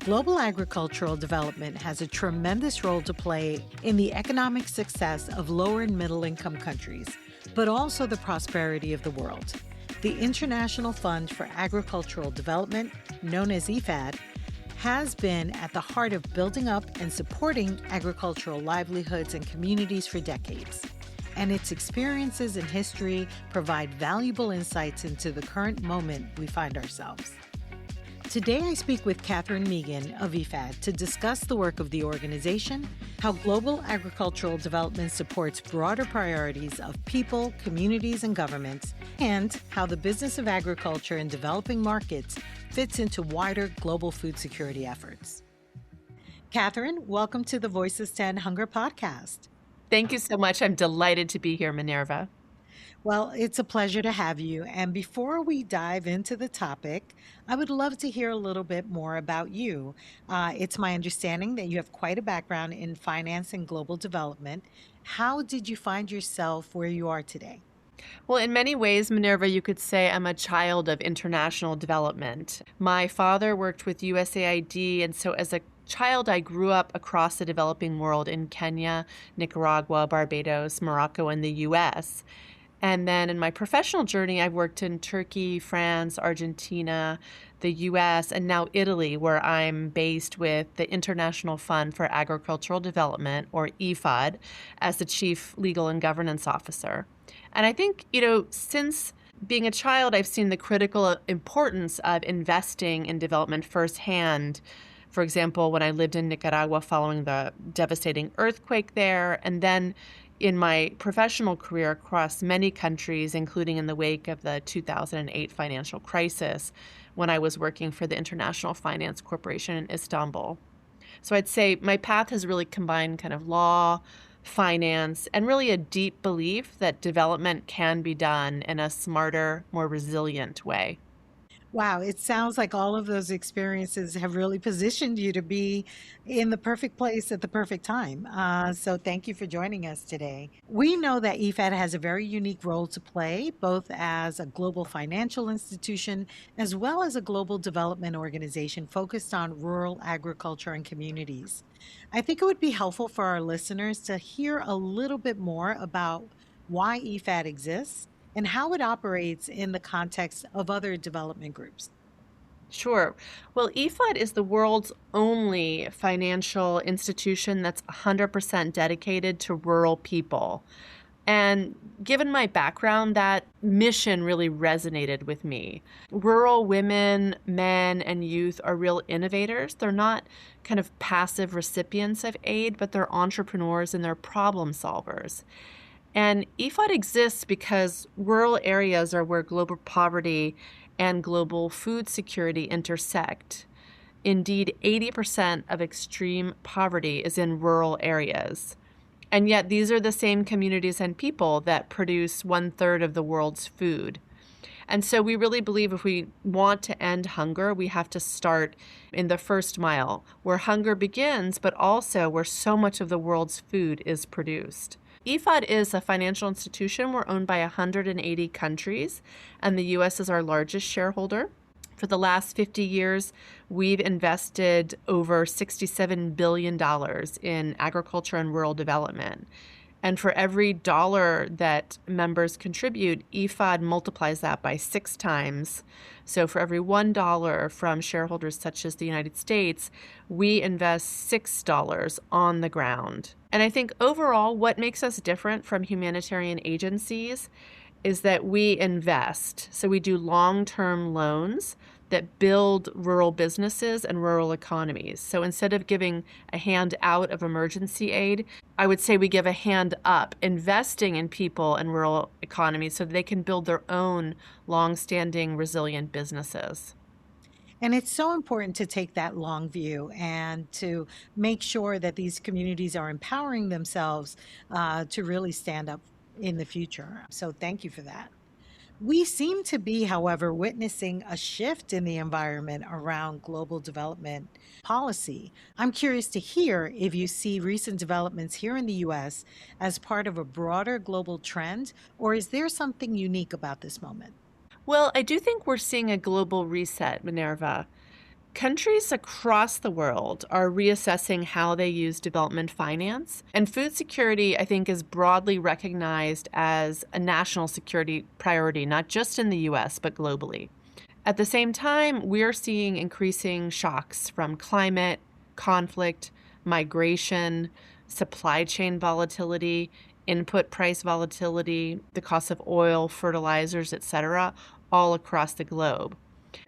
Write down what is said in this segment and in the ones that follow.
Global agricultural development has a tremendous role to play in the economic success of lower and middle income countries, but also the prosperity of the world. The International Fund for Agricultural Development, known as IFAD, has been at the heart of building up and supporting agricultural livelihoods and communities for decades. And its experiences and history provide valuable insights into the current moment we find ourselves. Today, I speak with Katherine Meighan of IFAD to discuss the work of the organization, how global agricultural development supports broader priorities of people, communities, and governments, and how the business of agriculture in developing markets fits into wider global food security efforts. Katherine, welcome to the Voices to End Hunger podcast. Thank you so much. I'm delighted to be here, Minerva. Well, it's a pleasure to have you. And before we dive into the topic, I would love to hear a little bit more about you. It's my understanding that you have quite a background in finance and global development. How did you find yourself where you are today? Well, in many ways, Minerva, you could say I'm a child of international development. My father worked with USAID, and so as a child, I grew up across the developing world in Kenya, Nicaragua, Barbados, Morocco, and the US. And then in my professional journey, I've worked in Turkey, France, Argentina, the US, and now Italy, where I'm based with the International Fund for Agricultural Development, or IFAD, as the Chief Legal and Governance Officer. And I think, since being a child, I've seen the critical importance of investing in development firsthand. For example, when I lived in Nicaragua following the devastating earthquake there, and then in my professional career across many countries, including in the wake of the 2008 financial crisis, when I was working for the International Finance Corporation in Istanbul. So I'd say my path has really combined kind of law, finance, and really a deep belief that development can be done in a smarter, more resilient way. Wow, it sounds like all of those experiences have really positioned you to be in the perfect place at the perfect time. So thank you for joining us today. We know that IFAD has a very unique role to play, both as a global financial institution as well as a global development organization focused on rural agriculture and communities. I think it would be helpful for our listeners to hear a little bit more about why IFAD exists and how it operates in the context of other development groups. Sure. Well, IFAD is the world's only financial institution that's 100% dedicated to rural people. And given my background, that mission really resonated with me. Rural women, men, and youth are real innovators. They're not kind of passive recipients of aid, but they're entrepreneurs and they're problem solvers. And IFAD exists because rural areas are where global poverty and global food security intersect. Indeed, 80% of extreme poverty is in rural areas. And yet these are the same communities and people that produce 1/3 of the world's food. And so we really believe if we want to end hunger, we have to start in the first mile, where hunger begins, but also where so much of the world's food is produced. IFAD is a financial institution. We're owned by 180 countries, and the U.S. is our largest shareholder. For the last 50 years, we've invested over $67 billion in agriculture and rural development. And for every dollar that members contribute, IFAD multiplies that by 6 times. So for every $1 from shareholders such as the United States, we invest $6 on the ground. And I think overall, what makes us different from humanitarian agencies is that we invest. So we do long-term loans that build rural businesses and rural economies. So instead of giving a hand out of emergency aid, I would say we give a hand up, investing in people and rural economies so that they can build their own long-standing resilient businesses. And it's so important to take that long view and to make sure that these communities are empowering themselves to really stand up in the future. So thank you for that. We seem to be, however, witnessing a shift in the environment around global development policy. I'm curious to hear if you see recent developments here in the U.S. as part of a broader global trend, or is there something unique about this moment? Well, I do think we're seeing a global reset, Minerva. Countries across the world are reassessing how they use development finance, and food security, I think, is broadly recognized as a national security priority, not just in the US, but globally. At the same time, we're seeing increasing shocks from climate, conflict, migration, supply chain volatility, input price volatility, the cost of oil, fertilizers, etc., all across the globe.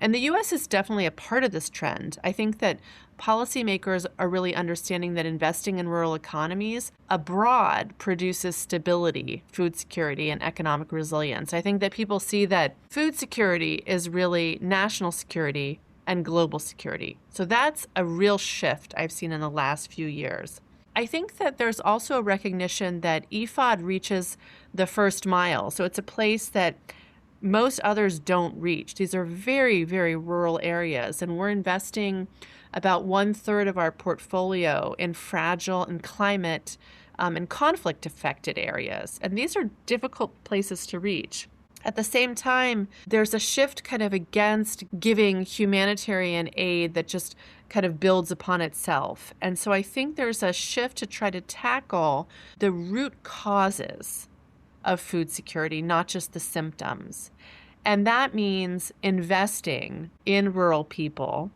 And the US is definitely a part of this trend. I think that policymakers are really understanding that investing in rural economies abroad produces stability, food security, and economic resilience. I think that people see that food security is really national security and global security. So that's a real shift I've seen in the last few years. I think that there's also a recognition that IFAD reaches the first mile. So it's a place that most others don't reach. These are very, very rural areas, and we're investing about 1/3 of our portfolio in fragile and climate and conflict affected areas. And these are difficult places to reach. At the same time, there's a shift kind of against giving humanitarian aid that just kind of builds upon itself. And so I think there's a shift to try to tackle the root causes of food security, not just the symptoms. And that means investing in rural people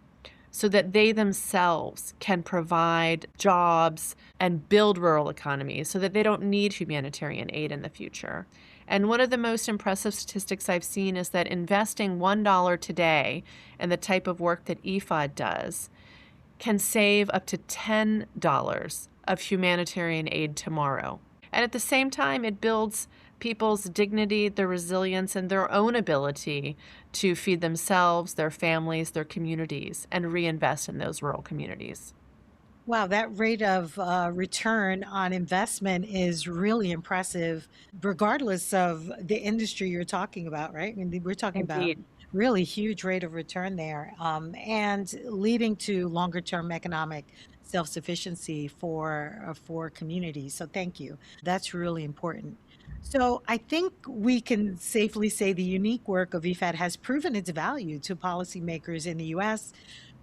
so that they themselves can provide jobs and build rural economies so that they don't need humanitarian aid in the future. And one of the most impressive statistics I've seen is that investing $1 today in the type of work that IFAD does can save up to $10 of humanitarian aid tomorrow. And at the same time, it builds people's dignity, their resilience, and their own ability to feed themselves, their families, their communities, and reinvest in those rural communities. Wow, that rate of return on investment is really impressive, regardless of the industry you're talking about, right? I mean, we're talking about Indeed. really huge rate of return there, and leading to longer term economic self-sufficiency for communities. So thank you. That's really important. So I think we can safely say the unique work of IFAD has proven its value to policymakers in the US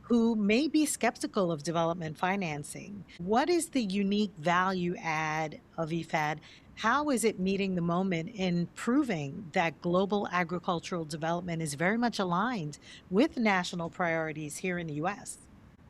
who may be skeptical of development financing. What is the unique value add of IFAD? How is it meeting the moment in proving that global agricultural development is very much aligned with national priorities here in the US?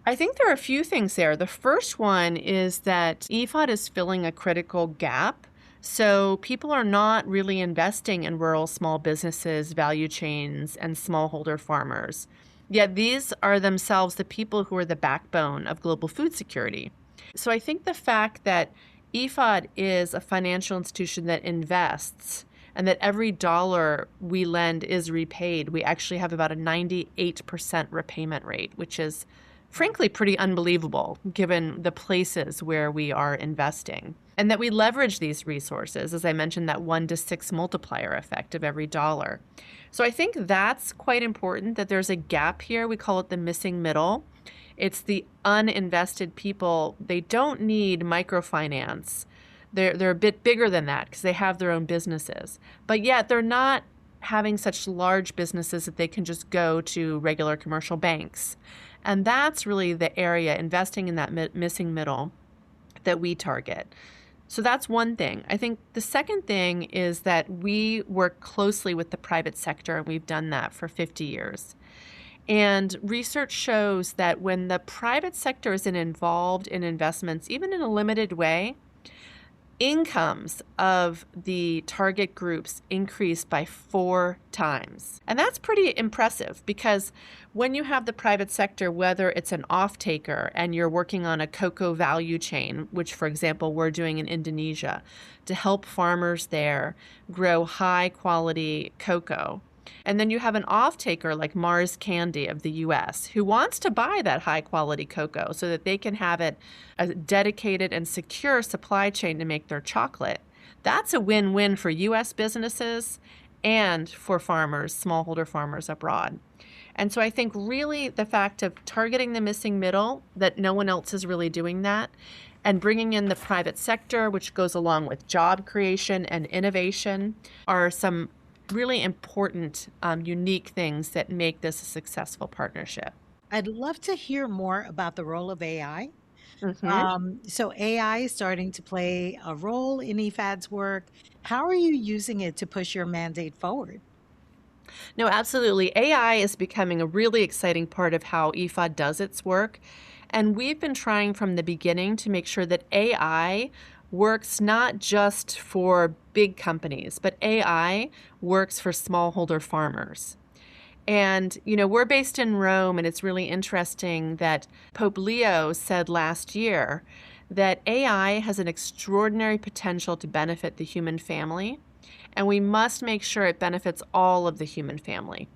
I think there are a few things there. The first one is that IFAD is filling a critical gap. So people are not really investing in rural small businesses, value chains, and smallholder farmers. Yet these are themselves the people who are the backbone of global food security. So I think the fact that IFAD is a financial institution that invests and that every dollar we lend is repaid, we actually have about a 98% repayment rate, which is frankly pretty unbelievable given the places where we are investing. And that we leverage these resources, as I mentioned, that 1-to-6 multiplier effect of every dollar. So I think that's quite important, that there's a gap here. We call it the missing middle. It's the uninvested people. They don't need microfinance. They're a bit bigger than that because they have their own businesses. But yet they're not having such large businesses that they can just go to regular commercial banks. And that's really the area, investing in that missing middle, that we target. So that's one thing. I think the second thing is that we work closely with the private sector, and we've done that for 50 years. And research shows that when the private sector is involved in investments, even in a limited way, incomes of the target groups increase by 4 times. And that's pretty impressive because when you have the private sector, whether it's an off-taker and you're working on a cocoa value chain, which, for example, we're doing in Indonesia to help farmers there grow high-quality cocoa, and then you have an off-taker like Mars Candy of the US who wants to buy that high-quality cocoa so that they can have it a dedicated and secure supply chain to make their chocolate. That's a win-win for US businesses and for farmers, smallholder farmers abroad. And so I think really the fact of targeting the missing middle, that no one else is really doing that, and bringing in the private sector, which goes along with job creation and innovation, are some really important, unique things that make this a successful partnership. I'd love to hear more about the role of AI. Hmm. So AI is starting to play a role in EFAD's work. How are you using it to push your mandate forward? No, absolutely. AI is becoming a really exciting part of how EFA does its work. And we've been trying from the beginning to make sure that AI works not just for big companies, but AI works for smallholder farmers. And, we're based in Rome, and it's really interesting that Pope Leo said last year that AI has an extraordinary potential to benefit the human family, and we must make sure it benefits all of the human family.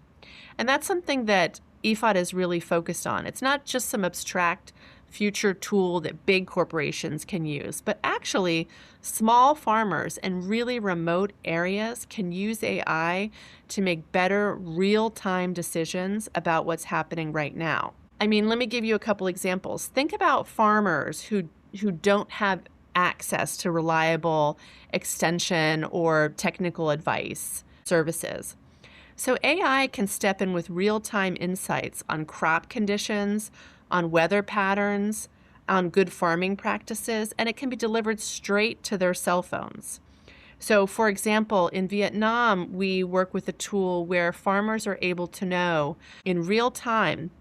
And that's something that EFOD is really focused on. It's not just some abstract future tool that big corporations can use, but actually small farmers in really remote areas can use AI to make better real-time decisions about what's happening right now. I mean, let me give you a couple examples. Think about farmers who don't have access to reliable extension or technical advice services. So AI can step in with real-time insights on crop conditions, on weather patterns, on good farming practices, and it can be delivered straight to their cell phones. So, for example, in Vietnam, we work with a tool where farmers are able to know in real time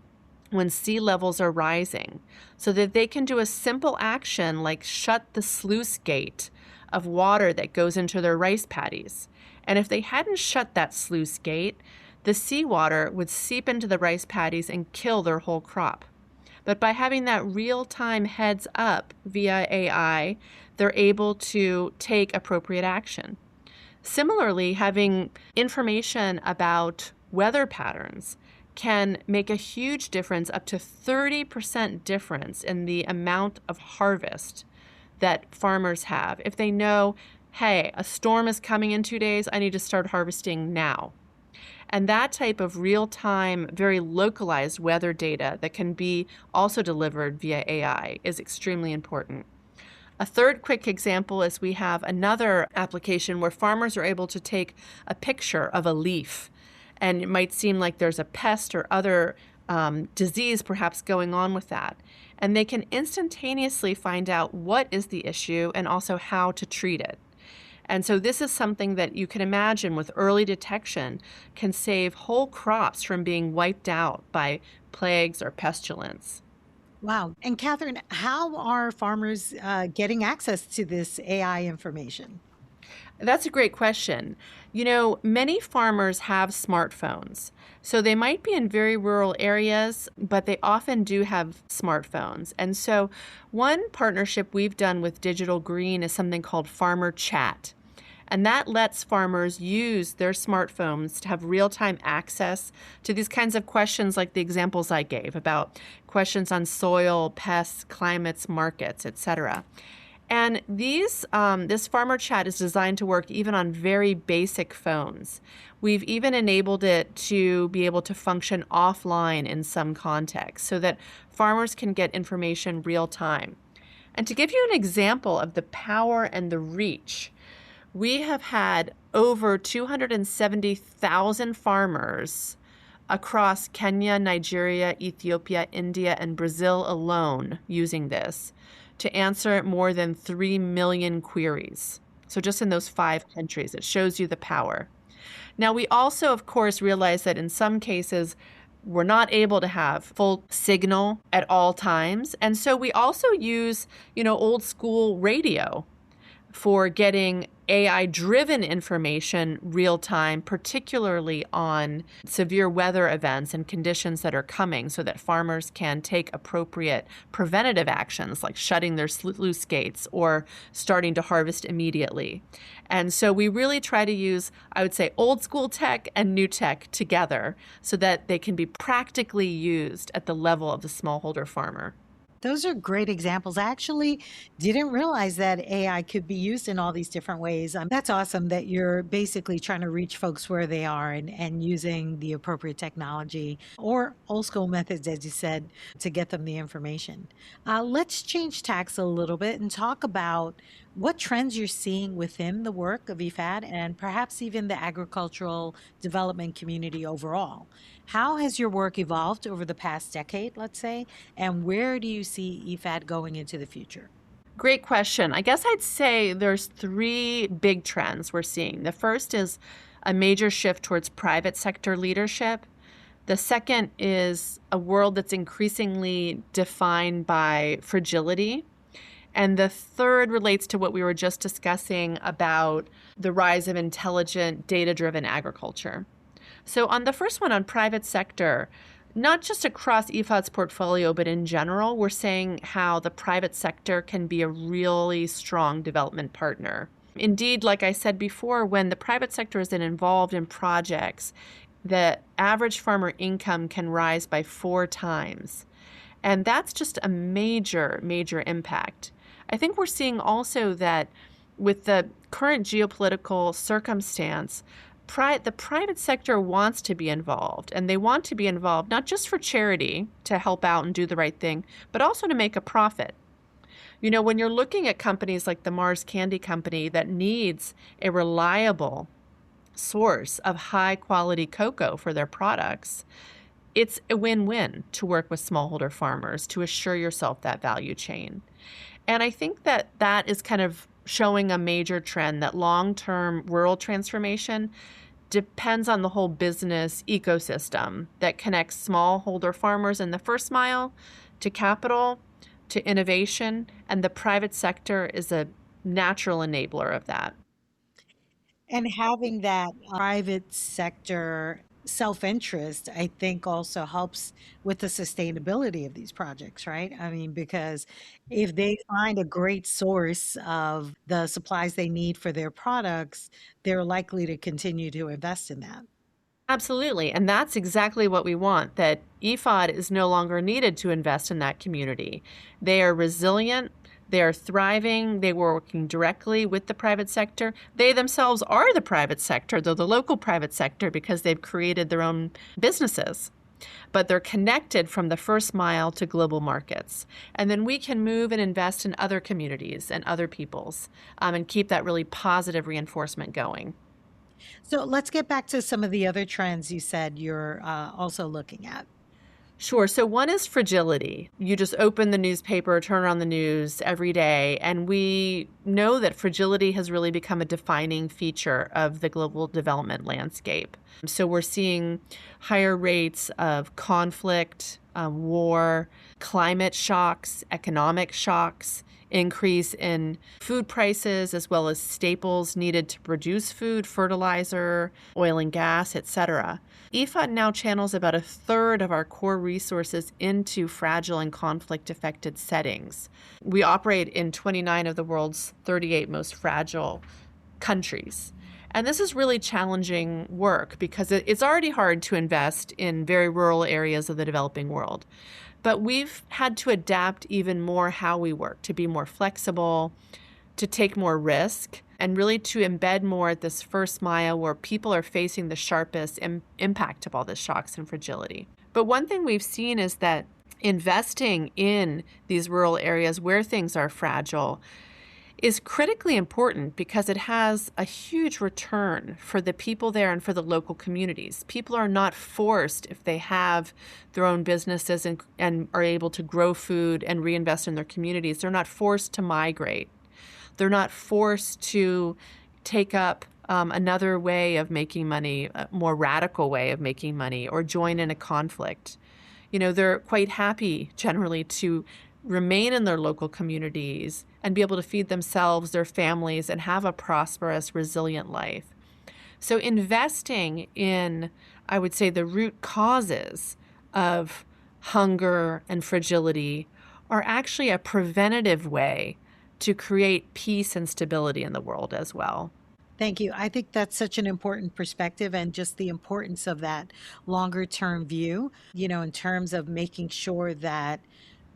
when sea levels are rising so that they can do a simple action like shut the sluice gate of water that goes into their rice paddies. And if they hadn't shut that sluice gate, the seawater would seep into the rice paddies and kill their whole crop. But by having that real-time heads up via AI, they're able to take appropriate action. Similarly, having information about weather patterns can make a huge difference, up to 30% difference in the amount of harvest that farmers have. If they know, hey, a storm is coming in 2 days, I need to start harvesting now. And that type of real-time, very localized weather data that can be also delivered via AI is extremely important. A third quick example is we have another application where farmers are able to take a picture of a leaf, and it might seem like there's a pest or other disease perhaps going on with that. And they can instantaneously find out what is the issue and also how to treat it. And so this is something that you can imagine with early detection can save whole crops from being wiped out by plagues or pestilence. Wow. And Catherine, how are farmers getting access to this AI information? That's a great question. Many farmers have smartphones. So they might be in very rural areas, but they often do have smartphones. And so one partnership we've done with Digital Green is something called Farmer Chat. And that lets farmers use their smartphones to have real-time access to these kinds of questions like the examples I gave about questions on soil, pests, climates, markets, etc. And this farmer chat is designed to work even on very basic phones. We've even enabled it to be able to function offline in some contexts so that farmers can get information real time. And to give you an example of the power and the reach, we have had over 270,000 farmers across Kenya, Nigeria, Ethiopia, India, and Brazil alone using this to answer more than 3 million queries. So just in those 5 countries, it shows you the power. Now, we also, of course, realize that in some cases, we're not able to have full signal at all times. And so we also use, old school radio for getting AI-driven information real time, particularly on severe weather events and conditions that are coming so that farmers can take appropriate preventative actions like shutting their sluice gates or starting to harvest immediately. And so we really try to use, I would say, old school tech and new tech together so that they can be practically used at the level of the smallholder farmer. Those are great examples. I actually didn't realize that AI could be used in all these different ways. That's awesome that you're basically trying to reach folks where they are and using the appropriate technology or old school methods, as you said, to get them the information. Let's change tacks a little bit and talk about what trends you're seeing within the work of IFAD and perhaps even the agricultural development community overall. How has your work evolved over the past decade, let's say, and where do you see IFAD going into the future? Great question. I guess I'd say there's three big trends we're seeing. The first is a major shift towards private sector leadership. The second is a world that's increasingly defined by fragility. And the third relates to what we were just discussing about the rise of intelligent, data-driven agriculture. So on the first one, on private sector, not just across IFAD's portfolio, but in general, we're saying how the private sector can be a really strong development partner. Indeed, like I said before, when the private sector is involved in projects, the average farmer income can rise by 4 times. And that's just a major, major impact. I think we're seeing also that with the current geopolitical circumstance, the private sector wants to be involved, and they want to be involved not just for charity to help out and do the right thing, but also to make a profit. You know, when you're looking at companies like the Mars Candy Company that needs a reliable source of high quality cocoa for their products, it's a win-win to work with smallholder farmers to assure yourself that value chain. And I think that that is kind of showing a major trend that long-term rural transformation depends on the whole business ecosystem that connects smallholder farmers in the first mile to capital, to innovation, and the private sector is a natural enabler of that. And having that private sector self interest, I think, also helps with the sustainability of these projects, right? I mean, because if they find a great source of the supplies they need for their products, they're likely to continue to invest in that. Absolutely. And that's exactly what we want, that EFOD is no longer needed to invest in that community. They are resilient, they are thriving, they were working directly with the private sector. They themselves are the private sector, they're the local private sector because they've created their own businesses. But they're connected from the first mile to global markets. And then we can move and invest in other communities and other peoples and keep that really positive reinforcement going. So let's get back to some of the other trends you said you're also looking at. Sure. So one is fragility. You just open the newspaper, turn on the news every day, and we know that fragility has really become a defining feature of the global development landscape. So we're seeing higher rates of conflict, war, climate shocks, economic shocks, increase in food prices as well as staples needed to produce food, fertilizer, oil and gas, etc. IFAD now channels about a third of our core resources into fragile and conflict-affected settings. We operate in 29 of the world's 38 most fragile countries. And this is really challenging work because it's already hard to invest in very rural areas of the developing world. But we've had to adapt even more how we work, to be more flexible, to take more risk, and really to embed more at this first mile where people are facing the sharpest impact of all the shocks and fragility. But one thing we've seen is that investing in these rural areas where things are fragile is critically important because it has a huge return for the people there and for the local communities. People are not forced, if they have their own businesses and are able to grow food and reinvest in their communities, they're not forced to migrate. They're not forced to take up another way of making money, a more radical way of making money, or join in a conflict. You know, they're quite happy generally to remain in their local communities and be able to feed themselves, their families, and have a prosperous, resilient life. So investing in, I would say, the root causes of hunger and fragility are actually a preventative way to create peace and stability in the world as well. Thank you. I think that's such an important perspective and just the importance of that longer term view, in terms of making sure that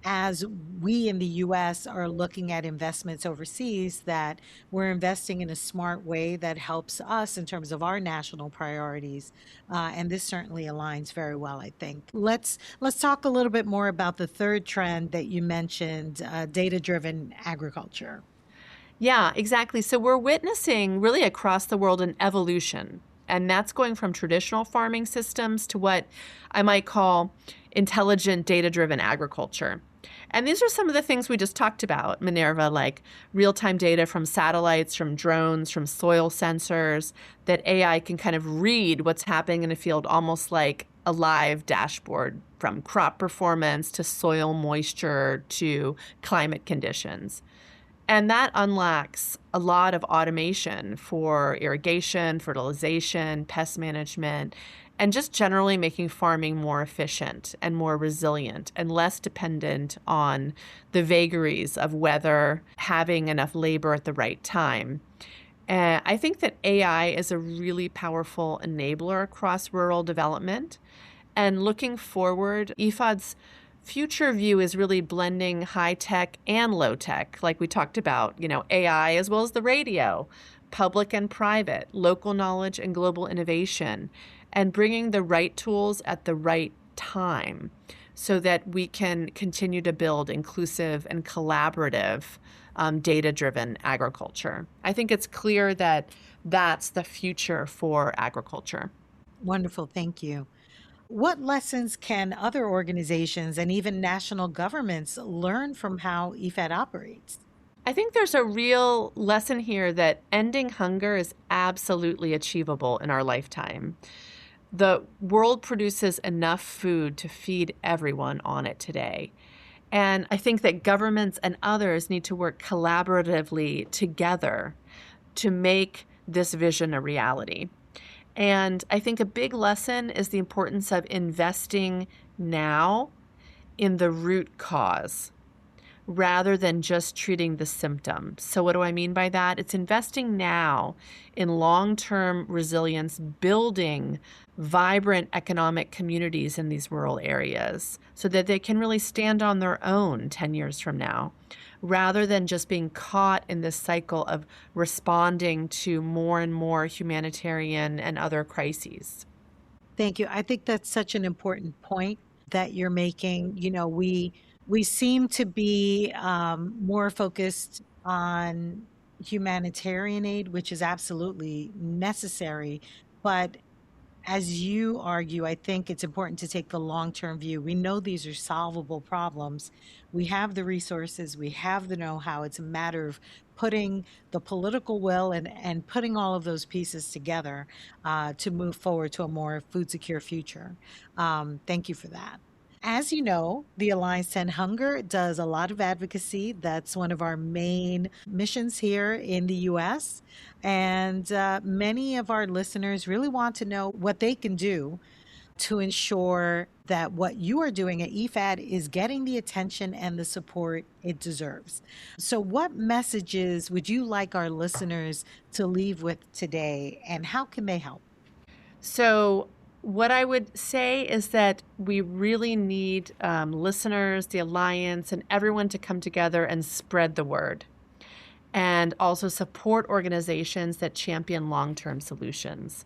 as we in the US are looking at investments overseas, that we're investing in a smart way that helps us in terms of our national priorities. And this certainly aligns very well, I think. Let's talk a little bit more about the third trend that you mentioned, data-driven agriculture. Yeah, exactly. So we're witnessing really across the world an evolution, and that's going from traditional farming systems to what I might call intelligent, data-driven agriculture. And these are some of the things we just talked about, Minerva, like real-time data from satellites, from drones, from soil sensors, that AI can kind of read what's happening in a field almost like a live dashboard, from crop performance to soil moisture to climate conditions. And that unlocks a lot of automation for irrigation, fertilization, pest management, and just generally making farming more efficient and more resilient and less dependent on the vagaries of weather, having enough labor at the right time. And I think that AI is a really powerful enabler across rural development. And looking forward, IFAD's future view is really blending high tech and low tech, like we talked about, AI as well as the radio, public and private, local knowledge and global innovation, and bringing the right tools at the right time so that we can continue to build inclusive and collaborative, data-driven agriculture. I think it's clear that that's the future for agriculture. Wonderful. Thank you. What lessons can other organizations and even national governments learn from how EFAD operates? I think there's a real lesson here that ending hunger is absolutely achievable in our lifetime. The world produces enough food to feed everyone on it today. And I think that governments and others need to work collaboratively together to make this vision a reality. And I think a big lesson is the importance of investing now in the root cause rather than just treating the symptom. So what do I mean by that? It's investing now in long-term resilience, building vibrant economic communities in these rural areas so that they can really stand on their own 10 years from now, rather than just being caught in this cycle of responding to more and more humanitarian and other crises. Thank you. I think that's such an important point that you're making. We seem to be more focused on humanitarian aid, which is absolutely necessary. But as you argue, I think it's important to take the long-term view. We know these are solvable problems. We have the resources, we have the know-how. It's a matter of putting the political will and putting all of those pieces together to move forward to a more food secure future. Thank you for that. As you know, the Alliance to End Hunger does a lot of advocacy. That's one of our main missions here in the US. And many of our listeners really want to know what they can do to ensure that what you are doing at EFAD is getting the attention and the support it deserves. So, what messages would you like our listeners to leave with today, and how can they help? So, what I would say is that we really need listeners, the Alliance, and everyone to come together and spread the word, and also support organizations that champion long-term solutions.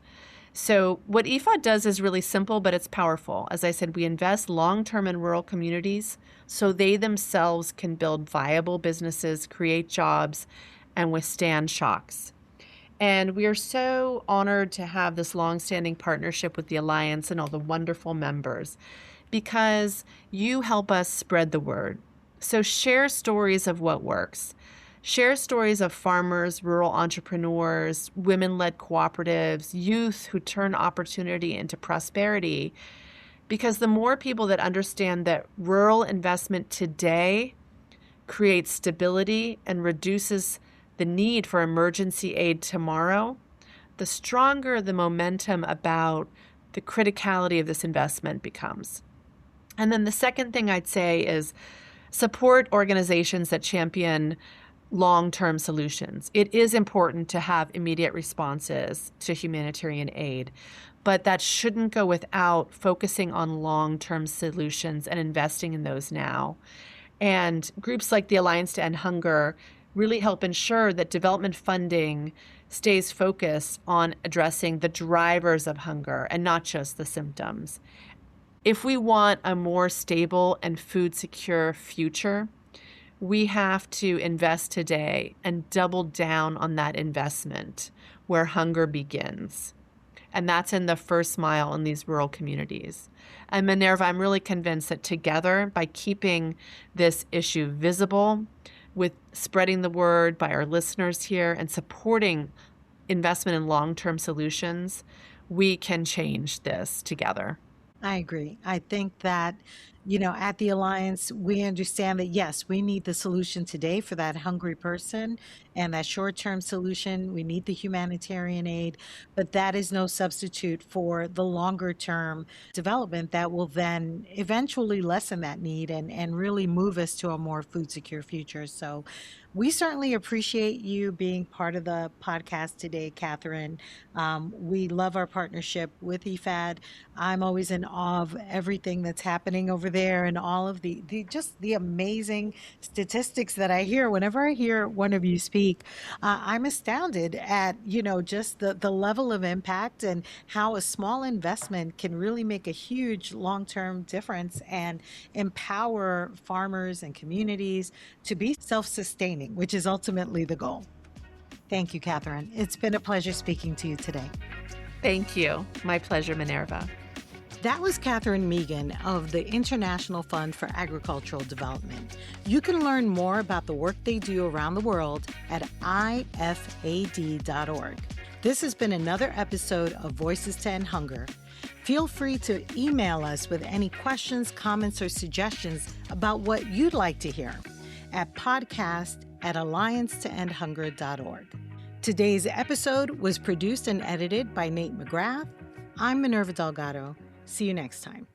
So what IFAD does is really simple, but it's powerful. As I said, we invest long-term in rural communities so they themselves can build viable businesses, create jobs, and withstand shocks. And we are so honored to have this long-standing partnership with the Alliance and all the wonderful members because you help us spread the word. So share stories of what works. Share stories of farmers, rural entrepreneurs, women-led cooperatives, youth who turn opportunity into prosperity. Because the more people that understand that rural investment today creates stability and reduces the need for emergency aid tomorrow, the stronger the momentum about the criticality of this investment becomes. And then the second thing I'd say is support organizations that champion long-term solutions. It is important to have immediate responses to humanitarian aid, but that shouldn't go without focusing on long-term solutions and investing in those now. And groups like the Alliance to End Hunger really help ensure that development funding stays focused on addressing the drivers of hunger and not just the symptoms. If we want a more stable and food secure future, We have to invest today and double down on that investment where hunger begins. And that's in the first mile in these rural communities. And Minerva, I'm really convinced that together, by keeping this issue visible, with spreading the word by our listeners here and supporting investment in long-term solutions, we can change this together. I agree. I think that, at the Alliance, we understand that yes, we need the solution today for that hungry person and that short term solution. We need the humanitarian aid, but that is no substitute for the longer term development that will then eventually lessen that need and really move us to a more food secure future. So we certainly appreciate you being part of the podcast today, Catherine. We love our partnership with IFAD. I'm always in awe of everything that's happening over there and all of the just the amazing statistics that I hear whenever I hear one of you speak. I'm astounded at just the level of impact and how a small investment can really make a huge long-term difference and empower farmers and communities to be self-sustaining, which is ultimately the goal. Thank you, Catherine. It's been a pleasure speaking to you today. Thank you. My pleasure, Minerva. That was Katherine Meighan of the International Fund for Agricultural Development. You can learn more about the work they do around the world at ifad.org. This has been another episode of Voices to End Hunger. Feel free to email us with any questions, comments, or suggestions about what you'd like to hear at podcast@alliancetoendhunger.org. Today's episode was produced and edited by Nate McGrath. I'm Minerva Delgado. See you next time.